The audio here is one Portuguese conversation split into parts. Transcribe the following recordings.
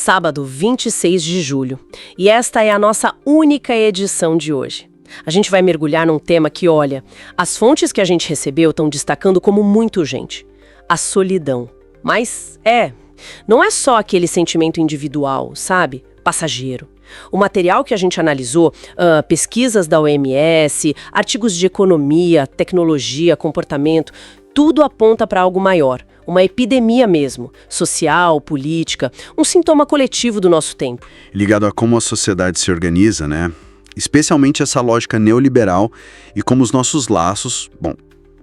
sábado, 26 de julho, e esta é a nossa única edição de hoje. A gente vai mergulhar num tema que, olha, as fontes que a gente recebeu estão destacando como muito urgente: a solidão. Mas não é só aquele sentimento individual, sabe? Passageiro. O material que a gente analisou, pesquisas da OMS, artigos de economia, tecnologia, comportamento, tudo aponta para algo maior, uma epidemia mesmo, social, política, um sintoma coletivo do nosso tempo. Ligado a como a sociedade se organiza, né? Especialmente essa lógica neoliberal e como os nossos laços,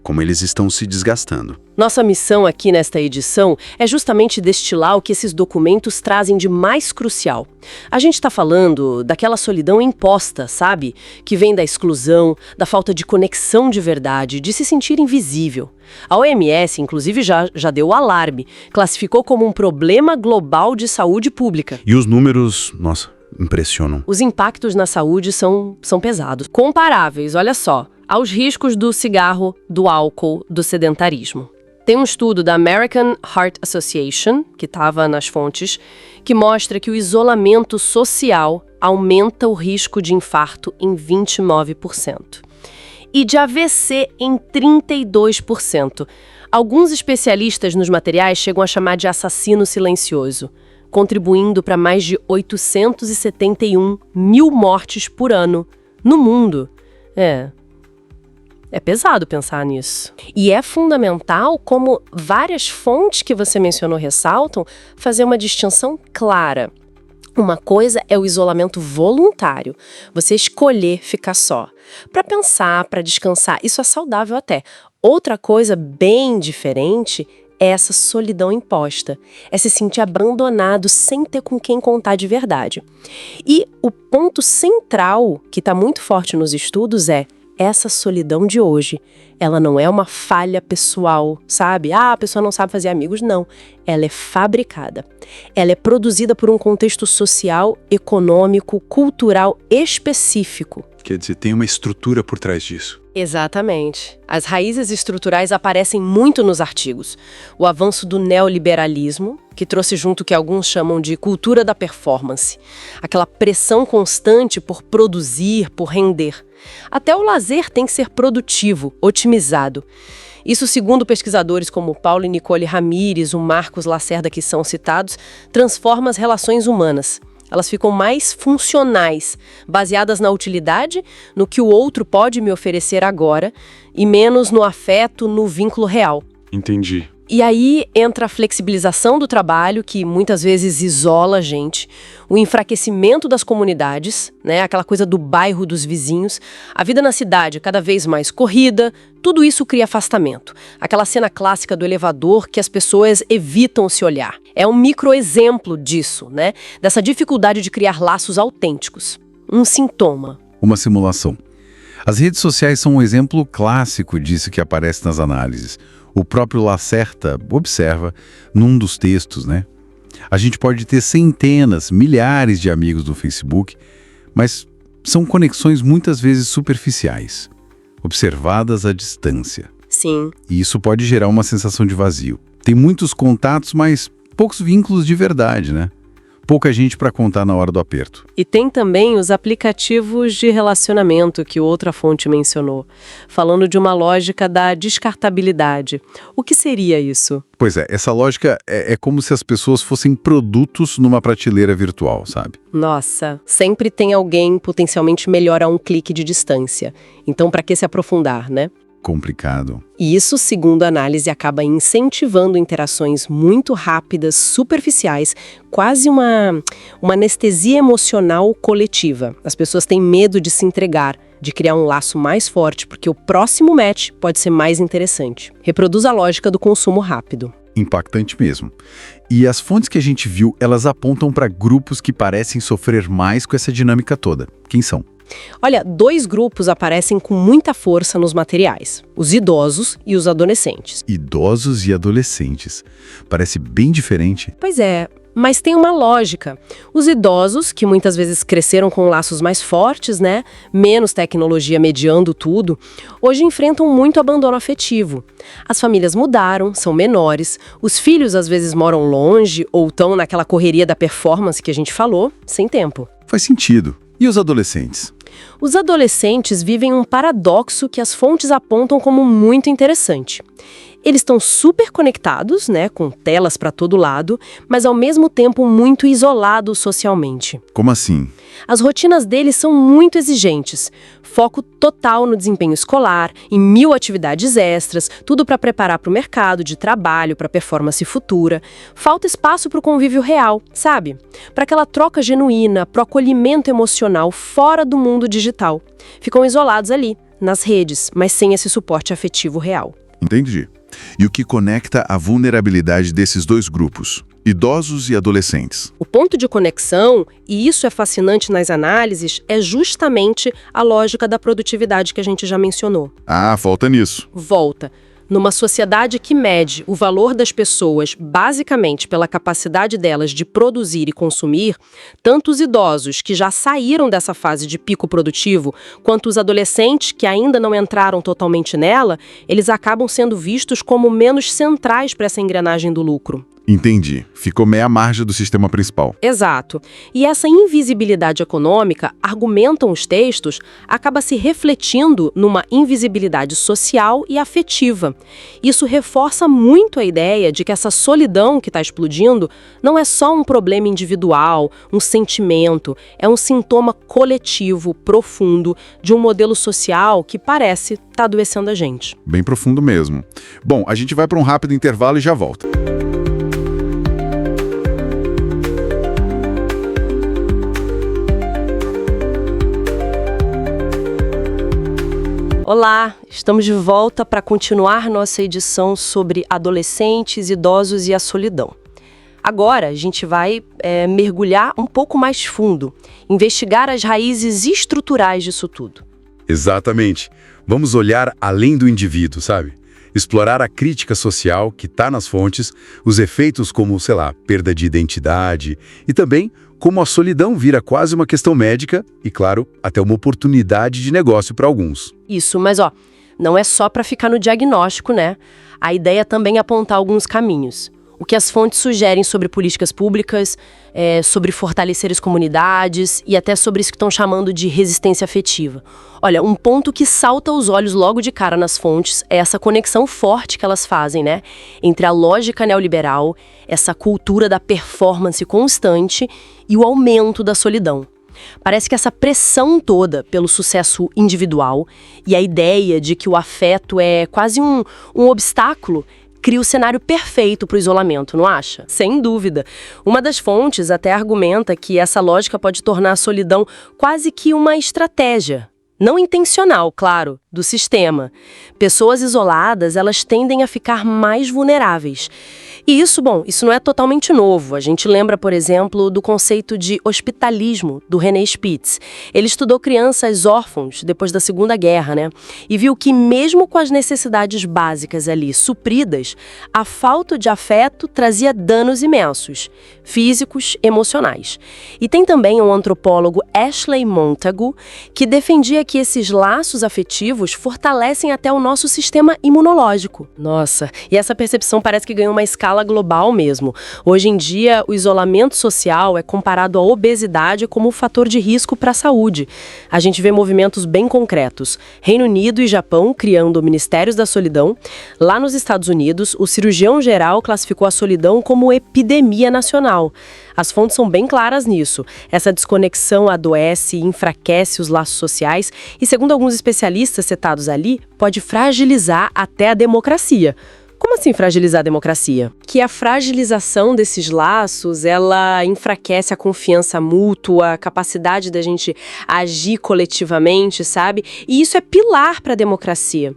como eles estão se desgastando. Nossa missão aqui nesta edição é justamente destilar o que esses documentos trazem de mais crucial. A gente está falando daquela solidão imposta, sabe? Que vem da exclusão, da falta de conexão de verdade, de se sentir invisível. A OMS, inclusive, já deu o alarme, classificou como um problema global de saúde pública. E os números, nossa, impressionam. Os impactos na saúde são pesados, comparáveis, olha só, aos riscos do cigarro, do álcool, do sedentarismo. Tem um estudo da American Heart Association, que estava nas fontes, que mostra que o isolamento social aumenta o risco de infarto em 29% e de AVC em 32%. Alguns especialistas nos materiais chegam a chamar de assassino silencioso, contribuindo para mais de 871 mil mortes por ano no mundo. É pesado pensar nisso. E é fundamental, como várias fontes que você mencionou ressaltam, fazer uma distinção clara. Uma coisa é o isolamento voluntário, você escolher ficar só. Para pensar, para descansar, isso é saudável até. Outra coisa bem diferente é essa solidão imposta, é se sentir abandonado sem ter com quem contar de verdade. E o ponto central, que está muito forte nos estudos, é essa solidão de hoje. Ela não é uma falha pessoal, sabe? A pessoa não sabe fazer amigos, não. Ela é fabricada. Ela é produzida por um contexto social, econômico, cultural específico. Quer dizer, tem uma estrutura por trás disso. Exatamente. As raízes estruturais aparecem muito nos artigos. O avanço do neoliberalismo, que trouxe junto o que alguns chamam de cultura da performance. Aquela pressão constante por produzir, por render. Até o lazer tem que ser produtivo, otimizado. Isso, segundo pesquisadores como Paulo e Nicole Ramírez, o Marcos Lacerda, que são citados, transforma as relações humanas. Elas ficam mais funcionais, baseadas na utilidade, no que o outro pode me oferecer agora, e menos no afeto, no vínculo real. Entendi. E aí entra a flexibilização do trabalho, que muitas vezes isola a gente, o enfraquecimento das comunidades, né, aquela coisa do bairro dos vizinhos, a vida na cidade cada vez mais corrida, tudo isso cria afastamento. Aquela cena clássica do elevador que as pessoas evitam se olhar. É um microexemplo disso, né, dessa dificuldade de criar laços autênticos. Um sintoma. Uma simulação. As redes sociais são um exemplo clássico disso que aparece nas análises. O próprio Lacerda observa num dos textos, né? A gente pode ter centenas, milhares de amigos no Facebook, mas são conexões muitas vezes superficiais, observadas à distância. Sim. E isso pode gerar uma sensação de vazio. Tem muitos contatos, mas poucos vínculos de verdade, né? Pouca gente para contar na hora do aperto. E tem também os aplicativos de relacionamento que outra fonte mencionou, falando de uma lógica da descartabilidade. O que seria isso? Pois é, essa lógica é como se as pessoas fossem produtos numa prateleira virtual, sabe? Nossa, sempre tem alguém potencialmente melhor a um clique de distância. Então, para que se aprofundar, né? Complicado. E isso, segundo a análise, acaba incentivando interações muito rápidas, superficiais, quase uma anestesia emocional coletiva. As pessoas têm medo de se entregar, de criar um laço mais forte, porque o próximo match pode ser mais interessante. Reproduz a lógica do consumo rápido. Impactante mesmo. E as fontes que a gente viu, elas apontam para grupos que parecem sofrer mais com essa dinâmica toda. Quem são? Olha, 2 grupos aparecem com muita força nos materiais: os idosos e os adolescentes. Idosos e adolescentes. Parece bem diferente. Pois é, Mas tem uma lógica. Os idosos, que muitas vezes cresceram com laços mais fortes, né? Menos tecnologia mediando tudo, hoje enfrentam muito abandono afetivo. As famílias mudaram, são menores, os filhos às vezes moram longe ou estão naquela correria da performance que a gente falou, sem tempo. Faz sentido. E os adolescentes? Os adolescentes vivem um paradoxo que as fontes apontam como muito interessante. Eles estão super conectados, né, com telas para todo lado, mas ao mesmo tempo muito isolados socialmente. Como assim? As rotinas deles são muito exigentes. Foco total no desempenho escolar, em 1000 atividades extras, tudo para preparar para o mercado de trabalho, para performance futura. Falta espaço para o convívio real, sabe? Para aquela troca genuína, para o acolhimento emocional fora do mundo digital. Ficam isolados ali, nas redes, mas sem esse suporte afetivo real. Entendi. E o que conecta a vulnerabilidade desses dois grupos, idosos e adolescentes? O ponto de conexão, e isso é fascinante nas análises, é justamente a lógica da produtividade que a gente já mencionou. Ah, falta nisso. Volta. Numa sociedade que mede o valor das pessoas basicamente pela capacidade delas de produzir e consumir, tanto os idosos que já saíram dessa fase de pico produtivo, quanto os adolescentes que ainda não entraram totalmente nela, eles acabam sendo vistos como menos centrais para essa engrenagem do lucro. Entendi. Ficou meia margem do sistema principal. Exato. E essa invisibilidade econômica, argumentam os textos, acaba se refletindo numa invisibilidade social e afetiva. Isso reforça muito a ideia de que essa solidão que está explodindo não é só um problema individual, um sentimento, é um sintoma coletivo, profundo, de um modelo social que parece estar adoecendo a gente. Bem profundo mesmo. Bom, a gente vai para um rápido intervalo e já volta. Olá, estamos de volta para continuar nossa edição sobre adolescentes, idosos e a solidão. Agora a gente vai mergulhar um pouco mais fundo, investigar as raízes estruturais disso tudo. Exatamente. Vamos olhar além do indivíduo, sabe? Explorar a crítica social que está nas fontes, os efeitos como, sei lá, perda de identidade e também como a solidão vira quase uma questão médica e, claro, até uma oportunidade de negócio para alguns. Isso, mas não é só para ficar no diagnóstico, né? A ideia é também apontar alguns caminhos. O que as fontes sugerem sobre políticas públicas, sobre fortalecer as comunidades e até sobre isso que estão chamando de resistência afetiva. Olha, um ponto que salta aos olhos logo de cara nas fontes é essa conexão forte que elas fazem, né? Entre a lógica neoliberal, essa cultura da performance constante e o aumento da solidão. Parece que essa pressão toda pelo sucesso individual e a ideia de que o afeto é quase um obstáculo cria o cenário perfeito para o isolamento, não acha? Sem dúvida. Uma das fontes até argumenta que essa lógica pode tornar a solidão quase que uma estratégia. Não intencional, claro, do sistema. Pessoas isoladas, elas tendem a ficar mais vulneráveis. E isso não é totalmente novo. A gente lembra, por exemplo, do conceito de hospitalismo, do René Spitz. Ele estudou crianças órfãos depois da Segunda Guerra, né? E viu que mesmo com as necessidades básicas ali supridas, a falta de afeto trazia danos imensos, físicos, emocionais. E tem também um antropólogo, Ashley Montagu, que defendia que esses laços afetivos fortalecem até o nosso sistema imunológico. Nossa, e essa percepção parece que ganhou uma escala global mesmo. Hoje em dia, o isolamento social é comparado à obesidade como um fator de risco para a saúde. A gente vê movimentos bem concretos. Reino Unido e Japão criando ministérios da solidão. Lá nos Estados Unidos, o cirurgião-geral classificou a solidão como epidemia nacional. As fontes são bem claras nisso. Essa desconexão adoece e enfraquece os laços sociais e, segundo alguns especialistas citados ali, pode fragilizar até a democracia. Como assim fragilizar a democracia? Que a fragilização desses laços, ela enfraquece a confiança mútua, a capacidade da gente agir coletivamente, sabe? E isso é pilar para a democracia.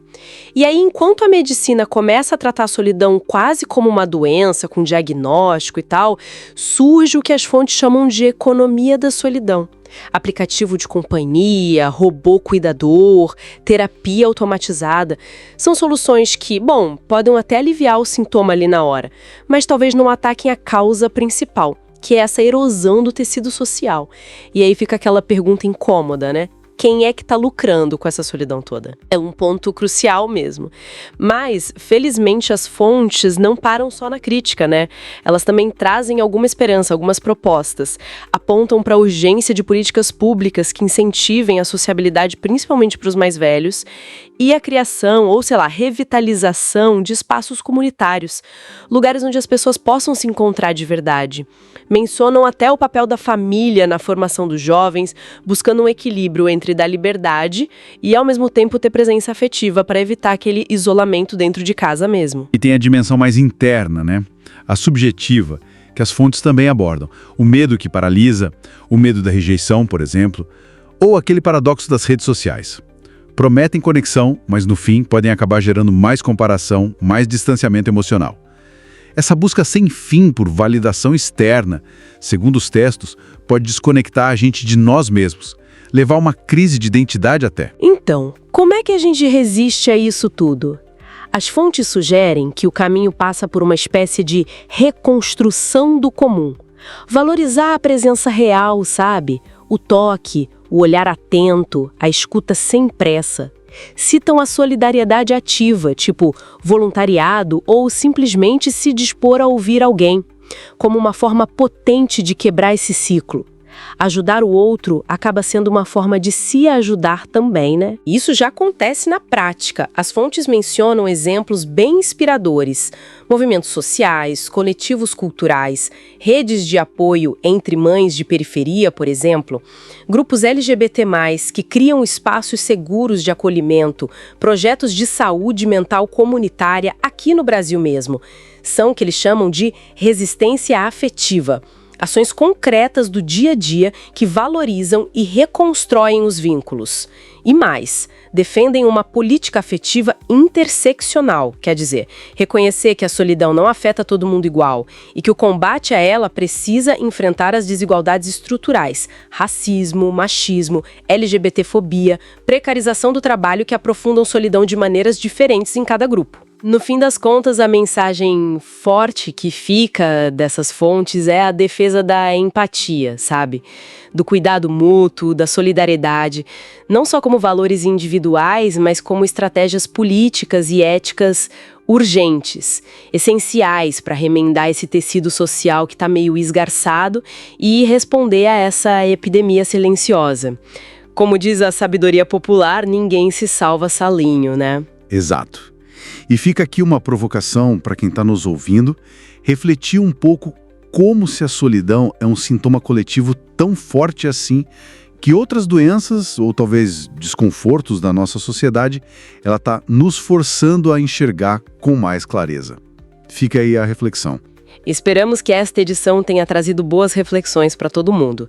E aí, enquanto a medicina começa a tratar a solidão quase como uma doença, com diagnóstico e tal, surge o que as fontes chamam de economia da solidão. Aplicativo de companhia, robô cuidador, terapia automatizada. São soluções que, podem até aliviar o sintoma ali na hora, mas talvez não ataquem a causa principal, que é essa erosão do tecido social. E aí fica aquela pergunta incômoda, né? Quem é que está lucrando com essa solidão toda? É um ponto crucial mesmo. Mas, felizmente, as fontes não param só na crítica, né? Elas também trazem alguma esperança, algumas propostas. Apontam para a urgência de políticas públicas que incentivem a sociabilidade, principalmente para os mais velhos, e a criação, ou sei lá, revitalização de espaços comunitários, lugares onde as pessoas possam se encontrar de verdade. Mencionam até o papel da família na formação dos jovens, buscando um equilíbrio entre dar liberdade e, ao mesmo tempo, ter presença afetiva para evitar aquele isolamento dentro de casa mesmo. E tem a dimensão mais interna, né? A subjetiva, que as fontes também abordam. O medo que paralisa, o medo da rejeição, por exemplo, ou aquele paradoxo das redes sociais. Prometem conexão, mas no fim podem acabar gerando mais comparação, mais distanciamento emocional. Essa busca sem fim por validação externa, segundo os textos, pode desconectar a gente de nós mesmos, levar a uma crise de identidade até. Então, como é que a gente resiste a isso tudo? As fontes sugerem que o caminho passa por uma espécie de reconstrução do comum. Valorizar a presença real, sabe? O toque, o olhar atento, a escuta sem pressa. Citam a solidariedade ativa, tipo voluntariado ou simplesmente se dispor a ouvir alguém, como uma forma potente de quebrar esse ciclo. Ajudar o outro acaba sendo uma forma de se ajudar também, né? Isso já acontece na prática. As fontes mencionam exemplos bem inspiradores. Movimentos sociais, coletivos culturais, redes de apoio entre mães de periferia, por exemplo, grupos LGBT+, que criam espaços seguros de acolhimento, projetos de saúde mental comunitária aqui no Brasil mesmo. São o que eles chamam de resistência afetiva. Ações concretas do dia a dia que valorizam e reconstroem os vínculos. E mais, defendem uma política afetiva interseccional, quer dizer, reconhecer que a solidão não afeta todo mundo igual e que o combate a ela precisa enfrentar as desigualdades estruturais, racismo, machismo, LGBTfobia, precarização do trabalho que aprofundam solidão de maneiras diferentes em cada grupo. No fim das contas, a mensagem forte que fica dessas fontes é a defesa da empatia, sabe? Do cuidado mútuo, da solidariedade, não só como valores individuais, mas como estratégias políticas e éticas urgentes, essenciais para remendar esse tecido social que está meio esgarçado e responder a essa epidemia silenciosa. Como diz a sabedoria popular, ninguém se salva sozinho, né? Exato. E fica aqui uma provocação para quem está nos ouvindo, refletir um pouco como se a solidão é um sintoma coletivo tão forte assim, que outras doenças, ou talvez desconfortos da nossa sociedade, ela está nos forçando a enxergar com mais clareza. Fica aí a reflexão. Esperamos que esta edição tenha trazido boas reflexões para todo mundo.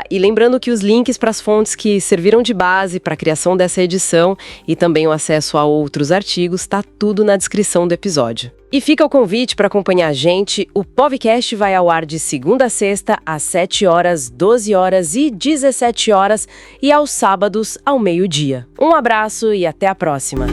E lembrando que os links para as fontes que serviram de base para a criação dessa edição e também o acesso a outros artigos, está tudo na descrição do episódio. E fica o convite para acompanhar a gente. O podcast vai ao ar de segunda a sexta, às 7 horas, 12 horas e 17 horas e aos sábados, ao meio-dia. Um abraço e até a próxima!